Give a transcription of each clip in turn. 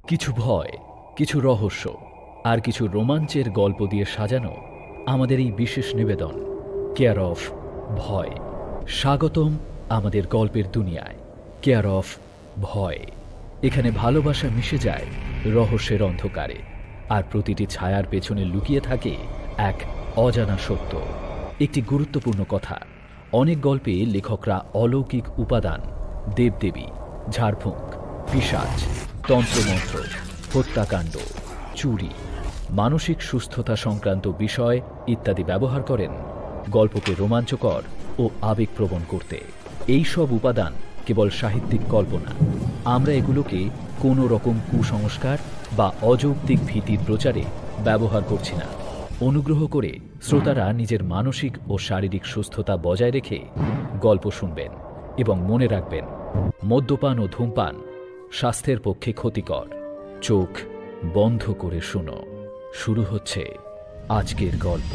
কিছু ভয়, কিছু রহস্য আর কিছু রোমাঞ্চের গল্প দিয়ে সাজানো আমাদের এই বিশেষ নিবেদন কেয়ার অফ ভয়। স্বাগতম আমাদের গল্পের দুনিয়ায় কেয়ার অফ ভয়। এখানে ভালোবাসা মিশে যায় রহস্যের অন্ধকারে, আর প্রতিটি ছায়ার পেছনে লুকিয়ে থাকে এক অজানা সত্য। একটি গুরুত্বপূর্ণ কথা, অনেক গল্পে লেখকরা অলৌকিক উপাদান, দেবদেবী, ঝাড়ফুঁক, পিশাচ, তন্ত্রমন্ত্র, হত্যাকাণ্ড, চুরি, মানসিক সুস্থতা সংক্রান্ত বিষয় ইত্যাদি ব্যবহার করেন গল্পকে রোমাঞ্চকর ও আবেগপ্রবণ করতে। এই সব উপাদান কেবল সাহিত্যিক কল্পনা। আমরা এগুলোকে কোনো রকম কুসংস্কার বা অযৌক্তিক ভীতির প্রচারে ব্যবহার করছি না। অনুগ্রহ করে শ্রোতারা নিজের মানসিক ও শারীরিক সুস্থতা বজায় রেখে গল্প শুনবেন এবং মনে রাখবেন, মদ্যপান ও ধূমপান স্বাস্থ্যের পক্ষে ক্ষতিকর। চোখ বন্ধ করে শুনো। শুরু হচ্ছে আজকের গল্প।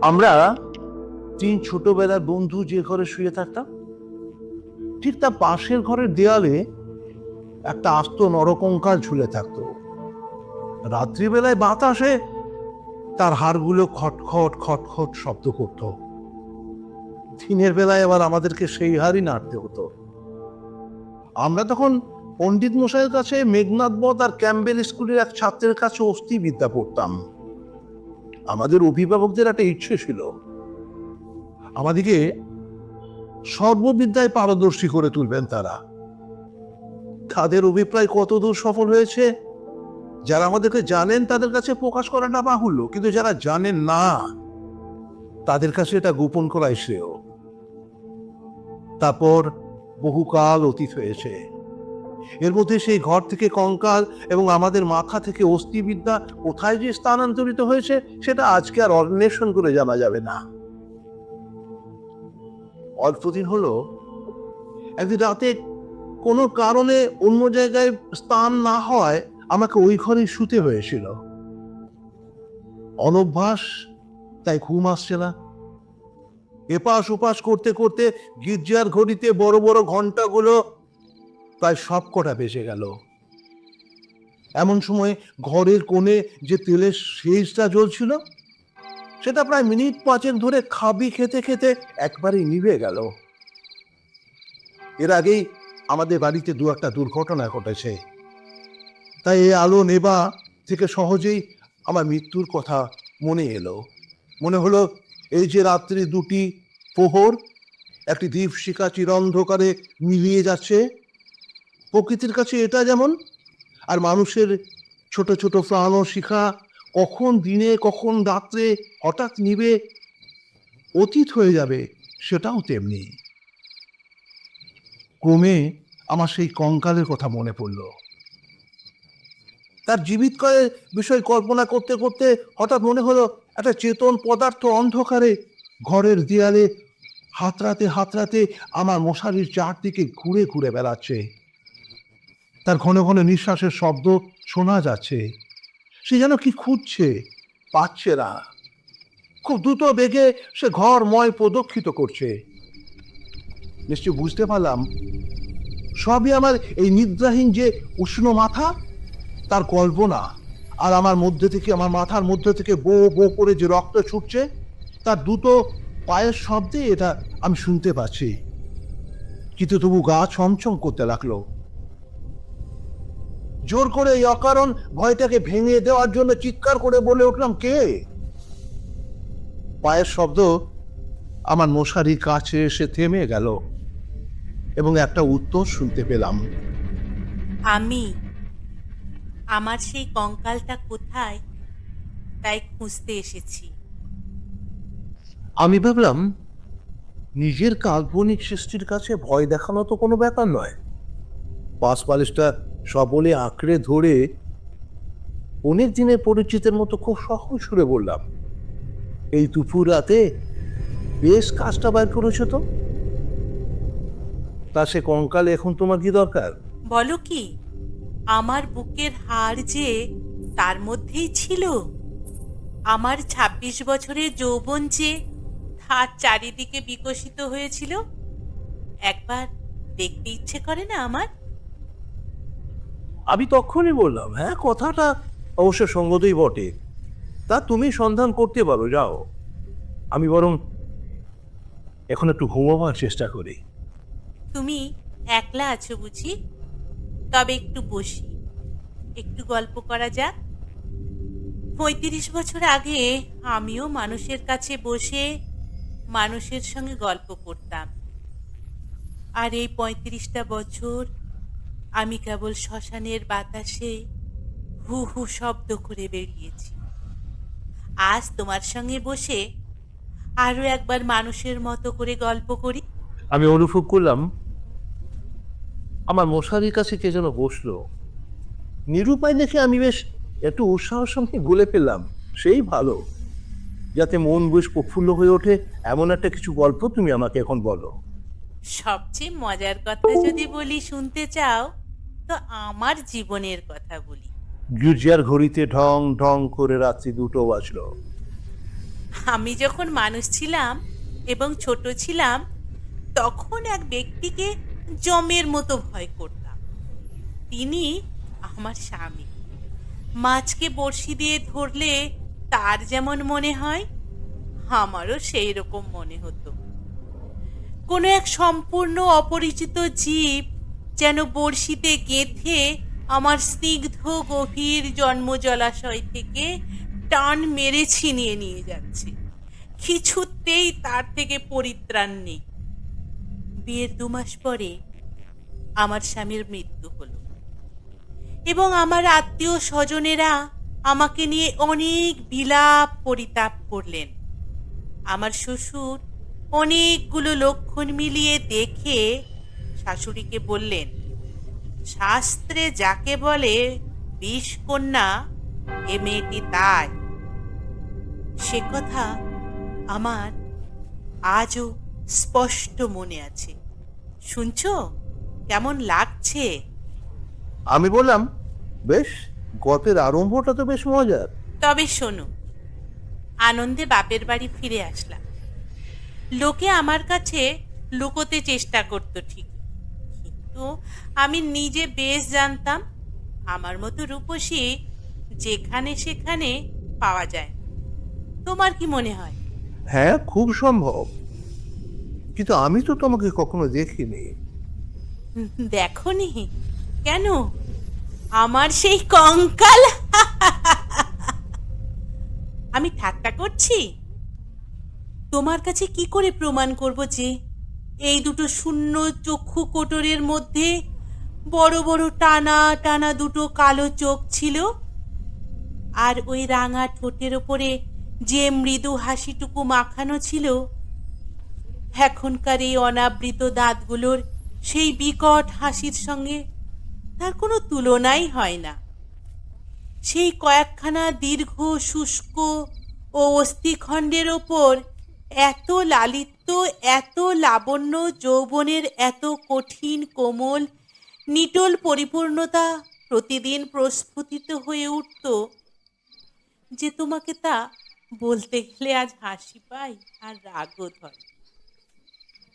আমরা তিন ছোটবেলার বন্ধু যে ঘরে শুয়ে থাকতাম, ঠিক তার পাশের ঘরের দেয়ালে একটা আস্ত নরকঙ্কাল ঝুলে থাকতো। রাত্রিবেলায় বাতাসে তার হাড়গুলো খটখট খটখট শব্দ করত। দিনের বেলায় আবার আমাদেরকে সেই হাড়ই নাড়তে হতো। আমরা তখন পণ্ডিত মশাইয়ের কাছে মেঘনাথ বধ আর ক্যাম্বেল স্কুলের এক ছাত্রের কাছে অস্থিবিদ্যা পড়তাম। আমাদের অভিভাবকদের একটা ইচ্ছে ছিল আমাদেরকে সর্ববিদ্যায় পারদর্শী করে তুলবেন তারা। তাদের অভিপ্রায় কতদূর সফল হয়েছে যারা আমাদেরকে জানেন তাদের কাছে প্রকাশ করাটা বাহুল্য, কিন্তু যারা জানেন না তাদের কাছে এটা গোপন করাই শ্রেয়। তারপর বহুকাল অতীত হয়েছে, এর মধ্যে সেই ঘর থেকে কঙ্কাল এবং আমাদের মাথা থেকে অস্থিবিদ্যা কোথায় যে স্থানান্তরিত হয়েছে সেটা আজকে আর অন্বেষণ করে জানা যাবে না। অল্পদিন হলো একদিন রাতে কোনো কারণে অন্য জায়গায় স্থান না হওয়ায় আমাকে ওই ঘরেই শুতে হয়েছিল। অনভ্যাস, তাই ঘুম আসছে না। এপাশ ওপাশ করতে করতে গির্জার ঘড়িতে বড় বড় ঘন্টাগুলো প্রায় সব কটা বেজে গেল। এমন সময় ঘরের কোণে যে তেলের শেষটা জ্বলছিল সেটা প্রায় মিনিট পাঁচেক ধরে খাবি খেতে খেতে একবারেই নিভে গেল। এর আগেই আমাদের বাড়িতে দু একটা দুর্ঘটনা ঘটেছে, তাই এই আলো নেবা থেকে সহজেই আমার মৃত্যুর কথা মনে এলো। মনে হলো এই যে রাত্রি দুটি প্রহর, একটি দীপশিখা চিরন্ধকারে মিলিয়ে যাচ্ছে। প্রকৃতির কাছে এটা যেমন, আর মানুষের ছোট ছোট প্রাণ ও শিখা কখন দিনে কখন রাত্রে হঠাৎ নিবে অতীত হয়ে যাবে, সেটাও তেমনি। ক্রমে আমার সেই কঙ্কালের কথা মনে পড়ল। তার জীবিতকালের বিষয় কল্পনা করতে করতে হঠাৎ মনে হলো একটা চেতন পদার্থ অন্ধকারে ঘরের দেয়ালে হাতড়াতে হাতড়াতে আমার মশারির চারদিকে ঘুরে ঘুরে বেড়াচ্ছে। তার ঘন ঘন নিঃশ্বাসের শব্দ শোনা যাচ্ছে। সে যেন কি খুঁজছে, পাচ্ছে না। খুব দ্রুত বেগে সে ঘরময় প্রদক্ষিত করছে। নিশ্চয় বুঝতে পারলাম সবই আমার এই নিদ্রাহীন যে উষ্ণ মাথা তার কল্পনা, আর আমার মধ্যে থেকে, আমার মাথার মধ্যে থেকে বো বো করে যে রক্ত ছুটছে তার দ্রুত পায়ের শব্দে এটা আমি শুনতে পাচ্ছি। কিন্তু তবু গা ছমছম করতে লাগলো। জোর করে এই অকারণ ভয়টাকে ভেঙে দেওয়ার জন্য চিৎকার করে বলে উঠলাম, কে? পায়ের শব্দ আমার মশারির কাছে এসে থেমে গেল এবং একটা উত্তর শুনতে পেলাম। আমি। আমার সেই কঙ্কালটা কোথায় তাই খুঁজতে এসেছি। আমি ভাবলাম নিজের কাল্পনিক সৃষ্টির কাছে ভয় দেখানো তো কোনো ব্যাপার নয়। পাশপালিশটা সবলে আঁকড়ে ধরে অনেক দিনের পরিচিতের মতো খুব সহজ সুরে বললাম, এই দুপুর রাতে বেশ কাজটা বার করেছো তো। তা সে কঙ্কাল এখন তোমার কি দরকার? বলো কি, আমার বুকের হাড় যে তার মধ্যেই ছিল। আমার ২৬ বছরের যৌবন যে আর চারিদিকে বিকশিত হয়েছিল, একবার দেখতে ইচ্ছে করে না আমার? আমি তখনই বললাম, হ্যাঁ কথাটা অবশ্য সঙ্গতই বটে, তা তুমি সন্ধান করতে পারো, যাও। আমি বরং এখন একটু ঘুমাবার চেষ্টা করি। তুমি একলা আছো বুঝি? তবে একটু বসি, একটু গল্প করা যাক। 35 বছর আগে আমিও মানুষের কাছে বসে মানুষের সঙ্গে গল্প করতাম, আর এই 35টা বছর আমি কেবল শ্মশানের বাতাসে হু হু শব্দ করে বেরিয়েছি। আজ তোমার সঙ্গে বসে আরো একবার মানুষের মতো করে গল্প করি। আমি অনুভব করলাম আমার মশারির কাছে কে যেন বসলো। নিরুপায় দেখে আমি বেশ একটু উৎসাহের সঙ্গে বলে ফেললাম, সেই ভালো, যাতে মন বেশ প্রফুল্ল হয়ে ওঠে এমন একটা কিছু গল্প তুমি আমাকে এখন বলো। সবচেয়ে মজার কথা যদি বলি শুনতে চাও, তো আমার জীবনের কথা বলি। গির্জার ঘড়িতে ঢং ঢং করে রাত্রি 2টো বাজলো। আমি যখন মানুষ ছিলাম এবং ছোট ছিলাম, তখন এক ব্যক্তিকে জমের মতো ভয় করতাম। তিনি আমার স্বামী। মাছকে বড়শি দিয়ে ধরলে তার যেমন মনে হয়, আমারও সেই রকম মনে হতো। কোনো এক সম্পূর্ণ অপরিচিত জীব যেন বড়শিতে গেঁথে আমার স্নিগ্ধ গভীর জন্ম জলাশয় থেকে টান মেরে ছিনিয়ে নিয়ে যাচ্ছে। কিছুতেই তার থেকে পরিত্রাণ নেই। বিয়ের 2 মাস পরে আমার স্বামীর মৃত্যু হলো, এবং আমার আত্মীয় স্বজনেরা আমাকে নিয়ে অনেক বিলাপ পরিতাপ করলেন। আমার শ্বশুর অনেকগুলো লক্ষণ মিলিয়ে দেখে শাশুড়িকে বললেন, শাস্ত্রে যাকে বলে বিষকন্যা, এ মেয়েটি তাই। সে কথা আমার আজও স্পষ্ট মনে আছে। শুনছো কেমন লাগছে? আমি বললাম, বেশ, গল্পের আরম্ভটা তো বেশ মজার। তবে শোনো, আনন্দে বাপের বাড়ি ফিরে আসলাম। লোকে আমার কাছে লুকোতে চেষ্টা করতো ঠিক, কিন্তু আমি নিজে বেশ জানতাম আমার মতো রূপসী যেখানে সেখানে পাওয়া যায়। তোমার কি মনে হয়? হ্যাঁ, খুব সম্ভব, কিন্তু আমি তো তোমাকে কখনো দেখিনি। দেখনি? কেন? আমার সেই কঙ্কাল। আমি ঠাট্টা করছি? তোমার কাছে কি করে প্রমাণ করব যে এই দুটো শূন্য চক্ষু কোটরের মধ্যে বড় বড় টানা টানা দুটো কালো চোখ ছিল, আর ওই রাঙা ঠোঁটের ওপরে যে মৃদু হাসিটুকু মাখানো ছিল, এখনকার এই অনাবৃত দাঁতগুলোর সেই বিকট হাসির সঙ্গে তার কোনো তুলনাই হয় না। সেই কয়েকখানা দীর্ঘ শুষ্ক ও অস্থিখণ্ডের ওপর এত লালিত্য, এত লাবণ্য, যৌবনের এত কঠিন কোমল নিটোল পরিপূর্ণতা প্রতিদিন প্রস্ফুটিত হয়ে উঠত যে তোমাকে তা বলতে গেলে আজ হাসি পায় আর রাগও ধরে।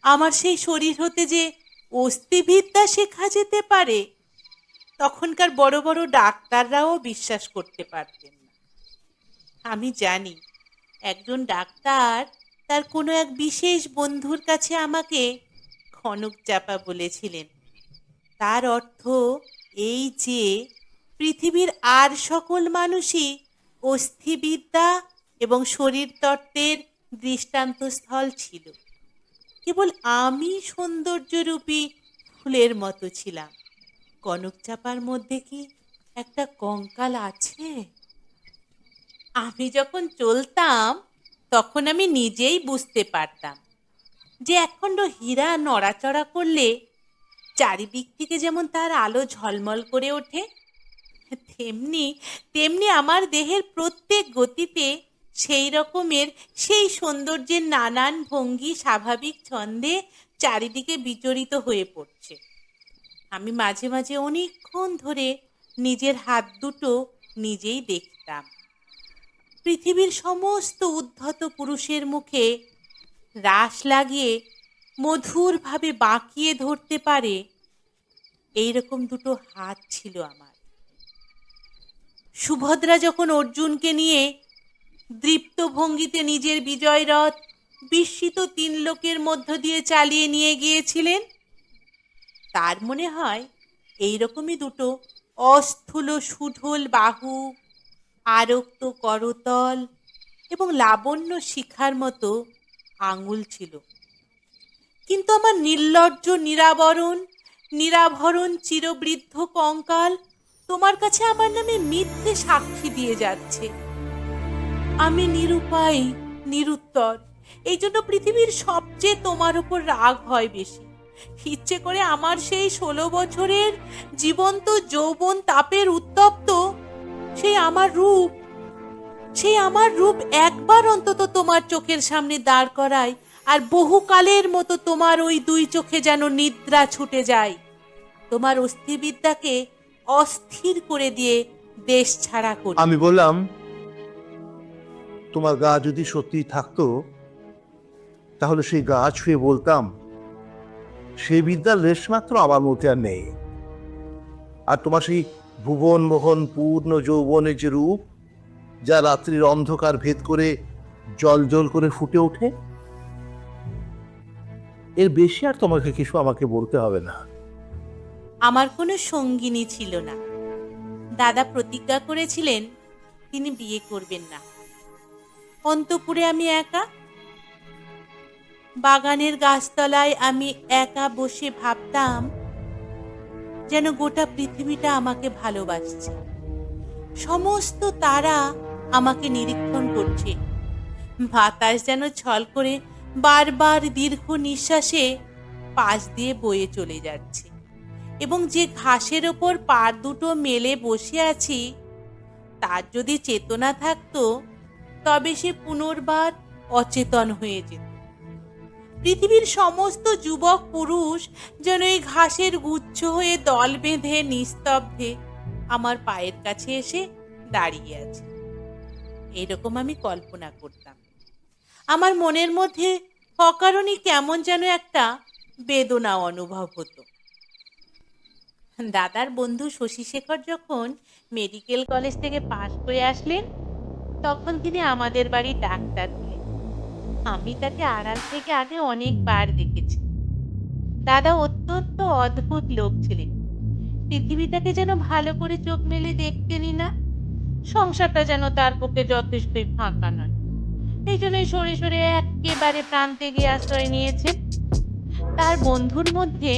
আমার সেই শরীর হতে যে অস্থিবিদ্যা শেখা যেতে পারে, তখনকার বড় বড় ডাক্তাররাও বিশ্বাস করতে পারতেন না। আমি জানি একজন ডাক্তার তার কোনো এক বিশেষ বন্ধুর কাছে আমাকে খনক চাপা বলেছিলেন। তার অর্থ এই যে পৃথিবীর আর সকল মানুষই অস্থিবিদ্যা এবং শরীরতত্ত্বের দৃষ্টান্তস্থল ছিল, কেবল আমি সৌন্দর্যরূপী ফুলের মতো ছিলাম। কনক চাপার মধ্যে কি একটা কঙ্কাল আছে? আমি যখন চলতাম তখন আমি নিজেই বুঝতে পারতাম যে একখণ্ড হীরা নড়াচড়া করলে চারিদিক থেকে যেমন তার আলো ঝলমল করে ওঠে, তেমনি তেমনি আমার দেহের প্রত্যেক গতিতে সেই রকমের সেই সৌন্দর্যের নানান ভঙ্গি স্বাভাবিক ছন্দে চারিদিকে বিচরিত হয়ে পড়ছে। আমি মাঝে মাঝে অনেকক্ষণ ধরে নিজের হাত দুটো নিজেই দেখতাম। পৃথিবীর সমস্ত উদ্ধত পুরুষের মুখে রাশ লাগিয়ে মধুরভাবে বাঁকিয়ে ধরতে পারে এইরকম দুটো হাত ছিল আমার। সুভদ্রা যখন অর্জুনকে নিয়ে দৃপ্ত ভঙ্গিতে নিজের বিজয় রথ বিস্মিত তিন লোকের মধ্য দিয়ে চালিয়ে নিয়ে গিয়েছিলেন, তার মনে হয় এইরকমই দুটো অস্থূল সুঢল বাহু, আরক্ত করতল এবং লাবণ্য শিখার মতো আঙুল ছিল। কিন্তু আমার নির্লজ্জ নিরাভরণ চিরবৃদ্ধ কঙ্কাল তোমার কাছে আমার নামে মিথ্যে সাক্ষী দিয়ে যাচ্ছে। আমি নিরুপায়, নিরুত্তর। এই জন্য পৃথিবীর সবচেয়ে তোমার উপর রাগ হয় বেশি। ইচ্ছে করে আমার সেই 16 বছরের জীবন্ত যৌবন তাপের উত্তপ্ত সেই আমার রূপ একবার অন্তত তোমার চোখের সামনে দাঁড় করায়, আর বহুকালের মতো তোমার ওই দুই চোখে যেন নিদ্রা ছুটে যায়, তোমার অস্থিবিদ্যাকে অস্থির করে দিয়ে দেশ ছাড়া করি। আমি বললাম, তোমার গা যদি সত্যি থাকতো তাহলে সেই গা ছুঁয়ে বলতাম, সেই বিদ্যার লেশমাত্র আমার মধ্যে আর নেই। আর তোমার সেই ভুবন মোহন পূর্ণ যৌবনের যে রূপ, যা রাত্রির অন্ধকার ভেদ করে জল জল করে ফুটে ওঠে, এর বেশি আর তোমাকে কিছু আমাকে বলতে হবে না। আমার কোনো সঙ্গিনী ছিল না। দাদা প্রতিজ্ঞা করেছিলেন তিনি বিয়ে করবেন না। অন্তপুরে আমি একা, বাগানের গাছতলায় আমি একা বসে ভাবতাম যেন গোটা পৃথিবীটা আমাকে ভালোবাসছে। সমস্ত তারা আমাকে নিরীক্ষণ করছে। বাতাস যেন ছল করে বারবার দীর্ঘ নিঃশ্বাসে পাশ দিয়ে বয়ে চলে যাচ্ছে, এবং যে ঘাসের ওপর পা দুটো মেলে বসে আছি তার যদি চেতনা থাকতো তবে সে পুনর্বার অচেতন হয়ে যেত। পৃথিবীর সমস্ত যুবক পুরুষ যেন এই ঘাসের গুচ্ছ হয়ে দল বেঁধে নিস্তব্ধে আমার পায়ের কাছে এসে দাঁড়িয়ে আছে। এরকম আমি কল্পনা করতাম। আমার মনের মধ্যে অকারণে কেমন যেন একটা বেদনা অনুভব হতো। দাদার বন্ধু শশীশেখর যখন মেডিকেল কলেজ থেকে পাশ করে আসলেন, তখন তিনি আমাদের বাড়ি ডাক্তার হলেন। আমি তাকে আড়াল থেকে আগে অনেকবার দেখেছি। দাদা অত্যন্ত অদ্ভুত লোক ছিলেন। পৃথিবীটাকে যেন ভালো করে চোখ মেলে দেখতেনই না। সংসারটা যেন তার পক্ষে যথেষ্টই ফাঁকা নয়। এই জন্যই সরে সরে একেবারে প্রান্তে গিয়ে আশ্রয় নিয়েছেন। তার বন্ধুর মধ্যে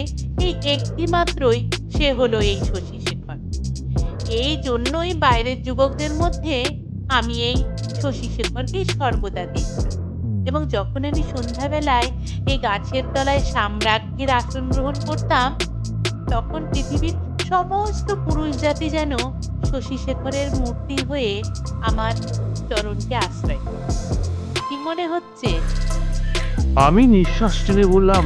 এই একটি মাত্রই সে হলো এই শশীশেখর। এই জন্যই বাইরের যুবকদের মধ্যে আমি এই শশীশেখরকেই সর্বদা দেখতাম। এবং যখন আমি সন্ধ্যাবেলায় এই গাছের তলায় সাম্রাজ্ঞীর আসন গ্রহণ করতাম, তখন পৃথিবীর সমস্ত পুরুষ জাতি যেন শশীশেখরের মূর্তি হয়ে আমার চরণকে আশ্রয়। কি মনে হচ্ছে? আমি নিঃশ্বাস টেনে বললাম,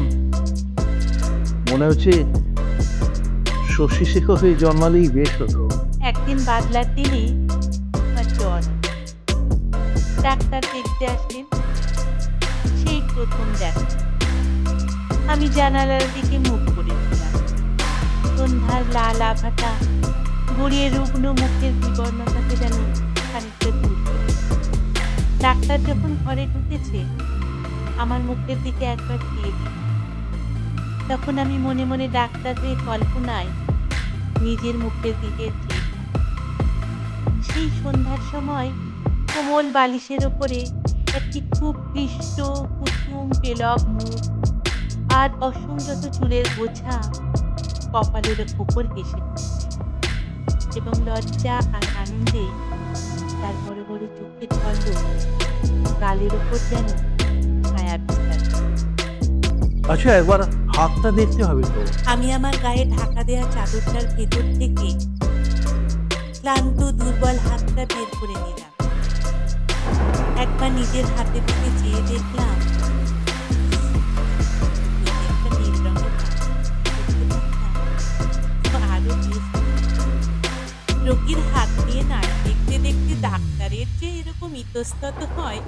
মনে হচ্ছে শশীশেখর হয়ে জন্মালেই বেশ হতো। একদিন বাদলার দিনে আমার জ্বর। ডাক্তার দেখতে আসলেন। সেই প্রথম দেখা। আমি জানালার দিকে মুখ করেছিলাম। সন্ধ্যার লাল আভাটা গড়িয়ে রুগ্ন মুখের বিবর্ণতাকে যেন খানিকটা দূর করে। ডাক্তার যখন ঘরে ঢুকেছে, আমার মুখের দিকে একবার চেয়ে দিল। তখন আমি মনে মনে ডাক্তারের কল্পনায় নিজের মুখের দিকে চেয়ে। সেই সন্ধ্যার সময় কোমল বালিশের ওপরে একটি খুব ক্লিষ্ট কুসুম পেলক মুখ আর অসংযত চুলের বোঝা কপালের উপর এসে এবং লজ্জা আর আনন্দে তার বড় বড় চোখের ঝলক গালের উপর যেন ছায়া বিস্তার। আচ্ছা, একবার হাতটা দেখতে হবে তো। আমি আমার গায়ে ঢাকা দেয়া চাদরটার ভেতর থেকে ক্লান্ত দুর্বল হাতটা বের করে নিলাম। একবার নিজের হাতের দিকে চেয়ে দেখলাম একটা নীল রঙের আরো রোগীর হাত দিয়ে নাড়ি দেখতে দেখতে ডাক্তারের যে এরকম ইতস্তত হয়,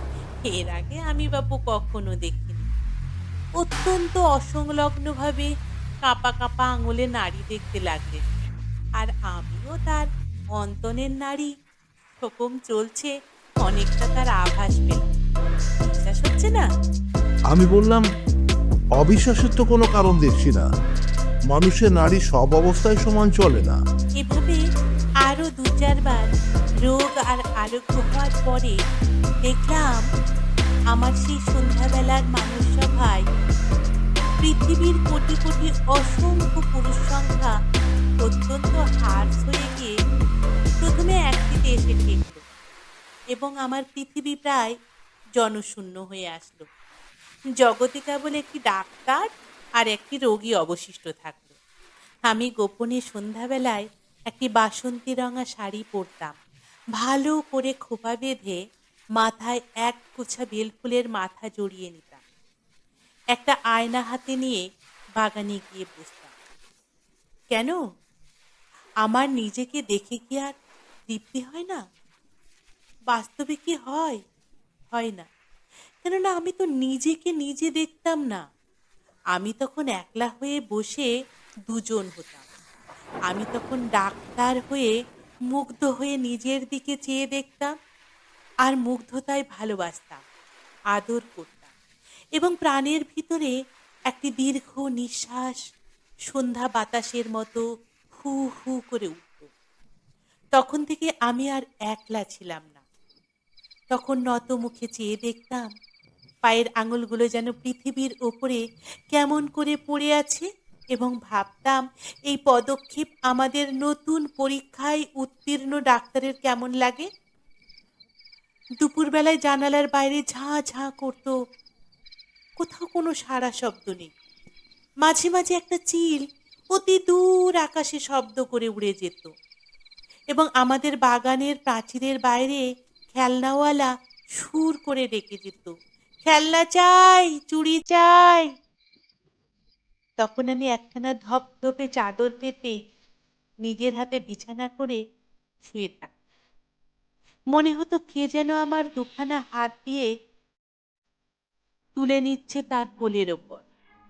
এর আগে আমি বাপু কখনো দেখিনি। অত্যন্ত অসংলগ্নভাবে কাঁপা কাঁপা আঙুলে নাড়ি দেখতে লাগলেন। আর আমিও তার অন্তনের নাড়ি থোকম চলছে অনেকটা তার আভাস পেলাম। বিশ্বাস হচ্ছে না? আমি বললাম, অবিশ্বাসের তো কোনো কারণ দেখছি না। মানুষের নারী সব অবস্থায় সমান চলে না। এভাবে আরো ২-৪ বার রোগ আর আরোগ্য হওয়ার পরে দেখলাম আমার সেই সন্ধ্যাবেলার মানুষ সভায় পৃথিবীর কোটি কোটি অসংখ্য পুরুষ সংখ্যা অত্যন্ত হার্স হয়ে গিয়ে প্রথমে একটিতে এসে ঠেকল এবং আমার পৃথিবী প্রায় জনশূন্য হয়ে আসলো। জগতে কেবল একটি ডাক্তার আর একটি রোগী অবশিষ্ট থাকলো। আমি গোপনে সন্ধ্যাবেলায় একটি বাসন্তী রঙা শাড়ি পরতাম, ভালো করে খোপা বেঁধে মাথায় এক গুছা বেলফুলের মাথা জড়িয়ে নিতাম, একটা আয়না হাতে নিয়ে বাগানে গিয়ে বসতাম। কেন? আমার নিজেকে দেখে কি আর তৃপ্তি হয় না? বাস্তবে কি হয়? হয় না। কেননা আমি তো নিজেকে নিজে দেখতাম না। আমি তখন একলা হয়ে বসে দুজন হতাম। আমি তখন ডাক্তার হয়ে মুগ্ধ হয়ে নিজের দিকে চেয়ে দেখতাম আর মুগ্ধতায় ভালোবাসতাম, আদর করতাম এবং প্রাণের ভিতরে একটি দীর্ঘ নিঃশ্বাস সন্ধ্যা বাতাসের মতো হু হু করে উঠত। তখন থেকে আমি আর একলা ছিলাম না। তখন নত মুখে চেয়ে দেখতাম পায়ের আঙুলগুলো যেন পৃথিবীর ওপরে কেমন করে পড়ে আছে এবং ভাবতাম এই পদক্ষেপ আমাদের নতুন পরীক্ষায় উত্তীর্ণ ডাক্তারের কেমন লাগে। দুপুরবেলায় জানালার বাইরে ঝাঁ ঝাঁ করত, কোথাও কোনো সাড়া শব্দ নেই। মাঝে মাঝে একটা চিল অতি দূর আকাশে শব্দ করে উড়ে যেত এবং আমাদের বাগানের প্রাচীরের বাইরে খেলনাওয়ালা সুর করে ডেকে যেত, খেলনা চাই, চুড়ি চাই। তখন আমি একখানা ধপধপে চাদর পেতে নিজের হাতে বিছানা করে শুয়ে থাকতাম। মনে হতো কে যেন আমার দুখানা হাত দিয়ে তুলে নিচ্ছে তার কোলের ওপর,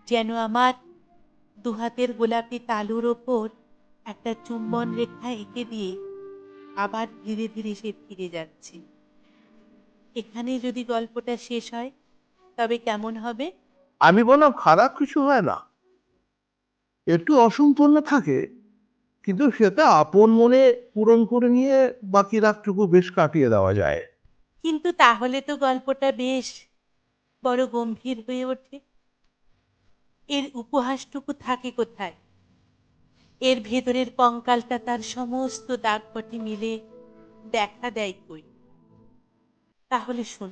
যেন আমার দুহাতের গোলাপি তালুর ওপর একটা চুম্বন রেখা এঁকে দিয়ে আবার ধীরে ধীরে সে ফিরে যাচ্ছে। এখানে যদি গল্পটা শেষ হয় তবে কেমন হবে? আমি বললাম, খারাপ কিছু হয় না, একটু অসম্পূর্ণ থাকে, কিন্তু সেটা আপন মনে পূরণ করে নিয়ে বাকি রাতটুকু বেশ কাটিয়ে দেওয়া যায়। কিন্তু তাহলে তো গল্পটা বেশ বড় গম্ভীর হয়ে ওঠে। এর উপহাসটুকু থাকে কোথায়? এর ভেতরের কঙ্কালটা তার সমস্ত দাগপটি মিলে দেখা দেয় কই? তাহলে শুন,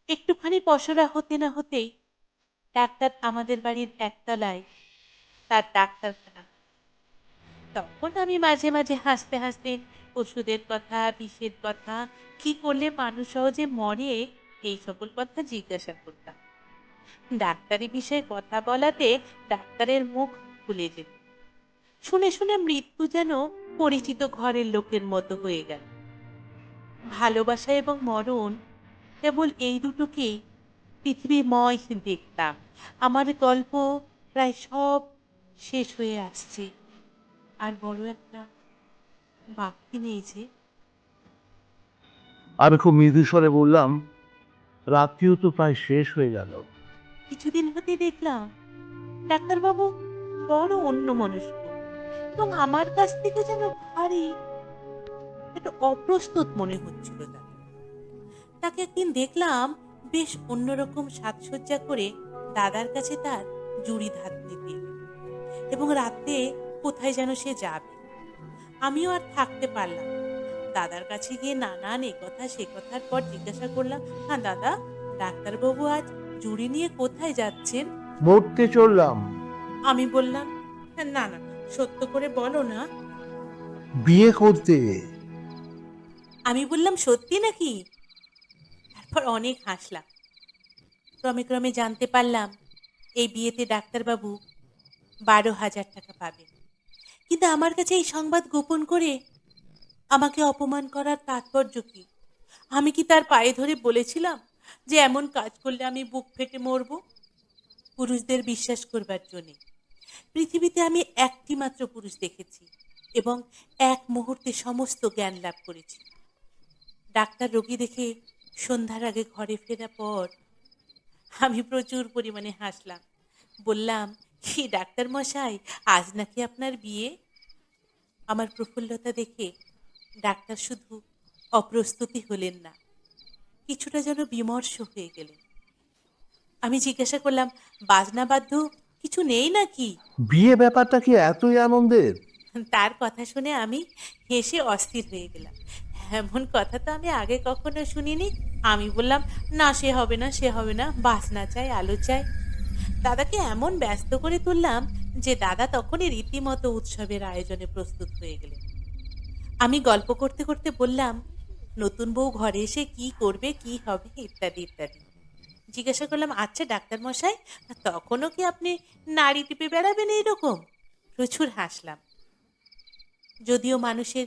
একটুখানি পসরা হতে না হতেই ডাক্তার আমাদের বাড়ির একতলায় তার ডাক্তারখানা। তখন আমি মাঝে মাঝে হাসতে হাসতে ওষুধের কথা, বিষের কথা, কি করলে মানুষ সহজে মরে, এই সকল কথা জিজ্ঞাসা করতাম। ডাক্তারি বিষয়ে কথা বলাতে ডাক্তারের মুখ খুলে যেত। শুনে শুনে মৃত্যু যেন পরিচিত ঘরের লোকের মতো হয়ে গেল। ভালোবাসা এবং মরণ কেবল এই দুটোকেই পৃথিবীময় দেখতাম। আমার গল্প প্রায় সব শেষ হয়ে আসছে, আর বড় একটা বাকি নেই যে। আমি খুব মৃদু স্বরে বললাম, রাত্রিও তো প্রায় শেষ হয়ে গেল। কিছুদিন হতে দেখলাম ডাক্তারবাবু বড় অন্যমনস্ক এবং আমার কাছ থেকে যেন ভারী একটু অপ্রস্তুত মনে হচ্ছিল তাকে। তাকে একদিন দেখলাম বেশ অন্যরকম সাজসজ্জা করে দাদার কাছে তার জুড়ি ধার দিতে এবং রাতে কোথায় যেন সে যাবে। আমিও আর থাকতে পারলাম না। দাদার কাছে গিয়ে নানান এ কথা সে কথার পর জিজ্ঞাসা করলাম, হ্যাঁ দাদা, ডাক্তারবাবু আজ জুড়ি নিয়ে কোথায় যাচ্ছেন? মরতে চললাম। আমি বললাম, "হ্যাঁ, না না, সত্য করে বলো না।" বিয়ে করতে। আমি বললাম, সত্যি নাকি? তারপর অনেক হাসলাম। ক্রমে ক্রমে জানতে পারলাম এই বিয়েতে ডাক্তারবাবু ১২,০০০ টাকা পাবেন। কিন্তু আমার কাছে এই সংবাদ গোপন করে আমাকে অপমান করার তাৎপর্য কি? আমি কি তার পায়ে ধরে বলেছিলাম যে এমন কাজ করলে আমি বুক ফেটে মরব? পুরুষদের বিশ্বাস করবার জন্যে। পৃথিবীতে আমি একটি মাত্র পুরুষ দেখেছি এবং এক মুহূর্তে সমস্ত জ্ঞান লাভ করেছি। ডাক্তার রোগী দেখে সন্ধ্যার আগে ঘরে ফেরার পর আমি প্রচুর পরিমাণে হাসলাম। বললাম, কি ডাক্তার মশাই, আজ নাকি আপনার বিয়ে? আমার প্রফুল্লতা দেখে ডাক্তার শুধু অপ্রস্তুতি হলেন না, কিছুটা যেন বিমর্ষ হয়ে গেলেন। আমি জিজ্ঞাসা করলাম, বাজনা বাদ্য কিছু নেই নাকি? বিয়ে ব্যাপারটা কি এতই আনন্দের? তার কথা শুনে আমি হেসে অস্থির হয়ে গেলাম। এমন কথা তো আমি আগে কখনো শুনিনি। আমি বললাম, না সে হবে না, সে হবে না, বাজনা চাই, আলো চাই। দাদাকে এমন ব্যস্ত করে তুললাম যে দাদা তখনই রীতিমতো উৎসবের আয়োজনে প্রস্তুত হয়ে গেলেন। আমি গল্প করতে করতে বললাম, নতুন বউ ঘরে এসে কি করবে, কি হবে, ইত্যাদি ইত্যাদি। জিজ্ঞাসা করলাম, আচ্ছা ডাক্তার মশাই, তখনও কি আপনি নাড়ি টিপে বেড়াবেন এইরকম? প্রচুর হাসলাম। যদিও মানুষের,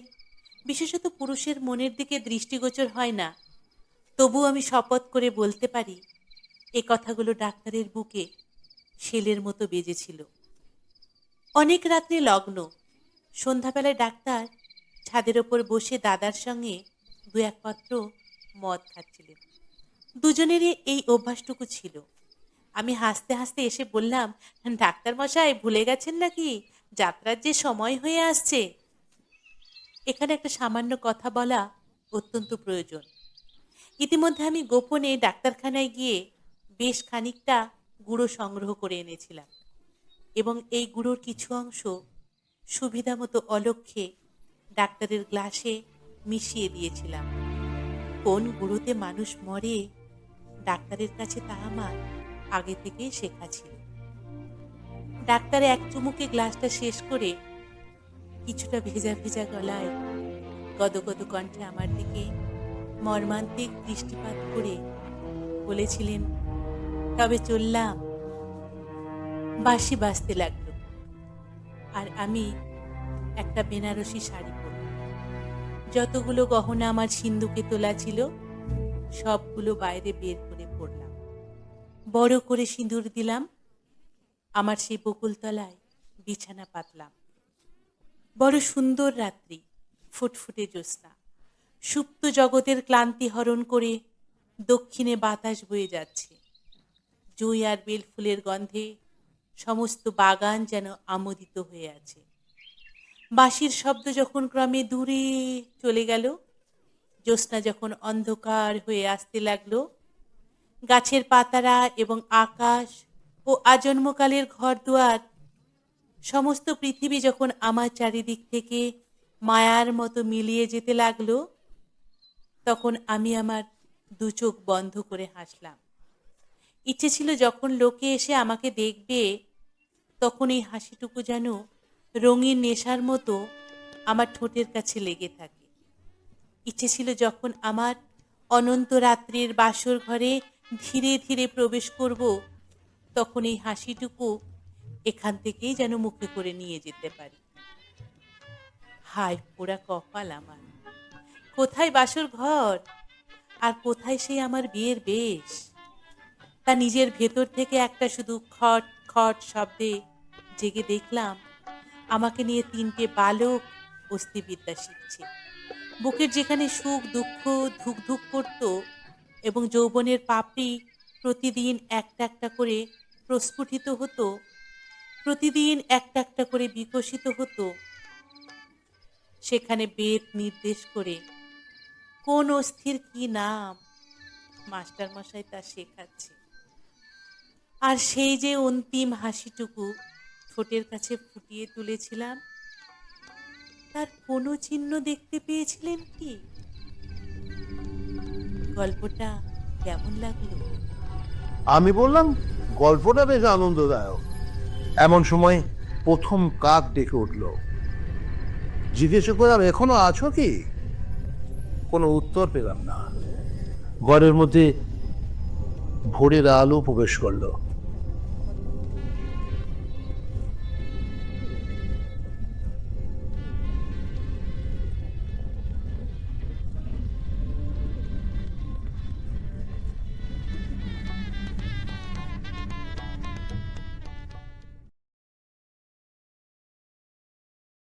বিশেষত পুরুষের মনের দিকে দৃষ্টিগোচর হয় না, তবু আমি শপথ করে বলতে পারি এ কথাগুলো ডাক্তারের বুকে শেলের মতো বেজেছিল। অনেক রাত্রে লগ্ন। সন্ধ্যাবেলায় ডাক্তার ছাদের ওপর বসে দাদার সঙ্গে দু এক পাত্র মদ খাচ্ছিলেন। দুজনেরই এই অভ্যাসটুকু ছিল। আমি হাসতে হাসতে এসে বললাম, ডাক্তার মশাই ভুলে গেছেন নাকি যাত্রার যে সময় হয়ে আসছে? এখানে একটা সামান্য কথা বলা অত্যন্ত প্রয়োজন। ইতিমধ্যে আমি গোপনে ডাক্তারখানায় গিয়ে বেশ খানিকটা গুঁড়ো সংগ্রহ করে এনেছিলাম এবং এই গুঁড়োর কিছু অংশ সুবিধা মতো অলক্ষ্যে ডাক্তারের গ্লাসে মিশিয়ে দিয়েছিলাম। কোন গুঁড়োতে মানুষ মরে ডাক্তারের কাছে তা আমার আগে থেকেই শেখা ছিল। ডাক্তার এক চুমুকে গ্লাসটা শেষ করে কিছুটা ভেজা ভেজা গলায় গদগদ কণ্ঠে আমার দিকে মর্মান্তিক দৃষ্টিপাত করে বলেছিলেন, তবে চললাম। বাঁশি বাজতে লাগলো আর আমি একটা বেনারসি শাড়ি পরলাম। যতগুলো গহনা আমার সিন্ধুকে তোলা ছিল সবগুলো বাইরে বের করে পড়লাম। বড় করে সিঁদুর দিলাম। আমার সেই বকুলতলায় বিছানা পাতলাম। বড় সুন্দর রাত্রি, ফুটফুটে জ্যোৎস্না। সুপ্ত জগতের ক্লান্তি হরণ করে দক্ষিণে বাতাস বয়ে যাচ্ছে। জুঁই আর বেল ফুলের গন্ধে সমস্ত বাগান যেন আমোদিত হয়ে আছে। বাঁশির শব্দ যখন ক্রমে দূরে চলে গেল, জ্যোৎস্না যখন অন্ধকার হয়ে আসতে লাগলো, গাছের পাতারা এবং আকাশ ও আজন্মকালের ঘরদুয়ার, সমস্ত পৃথিবী যখন আমার চারিদিক থেকে মায়ার মতো মিলিয়ে যেতে লাগলো, তখন আমি আমার দু চোখ বন্ধ করে হাসলাম। ইচ্ছে ছিল যখন লোকে এসে আমাকে দেখবে তখন এই হাসিটুকু যেন রঙিন নেশার মতো আমার ঠোঁটের কাছে লেগে থাকে। ইচ্ছে ছিল যখন আমার অনন্ত রাত্রির বাসর ঘরে ধীরে ধীরে প্রবেশ করব, তখন এই হাসিটুকু এখান থেকেই যেন মুখে করে নিয়ে যেতে পারি। হায় পোড়া কপাল আমার! কোথায় বাসর ঘর আর কোথায় সেই আমার বিয়ের বেশ? তা নিজের ভেতর থেকে একটা শুধু খট খট শব্দে জেগে দেখলাম আমাকে নিয়ে তিনটে বালক অস্থিবিদ্যা শিখছে। বুকের যেখানে সুখ দুঃখ ধুক ধুক করত এবং যৌবনের পাপড়ি প্রতিদিন একটা একটা করে প্রস্ফুটিত হতো, প্রতিদিন একটা একটা করে বিকশিত হতো, সেখানে বেদ নির্দেশ করে কোন অস্থির কি নাম মাস্টার মশাই তা শেখাচ্ছে। আর সেই যে অন্তিম হাসিটুকু ঠোঁটের কাছে ফুটিয়ে তুলেছিলাম, তার কোনো চিহ্ন দেখতে পেয়েছিলেন কি? গল্পটা কেমন লাগলো? আমি বললাম, গল্পটা বেশ আনন্দদায়ক। এমন সময় প্রথম কাক ডেকে উঠল। জিজ্ঞেস করলাম, এখনো আছো কি? কোনো উত্তর পেলাম না। ঘরের মধ্যে ভোরের আলো প্রবেশ করলো।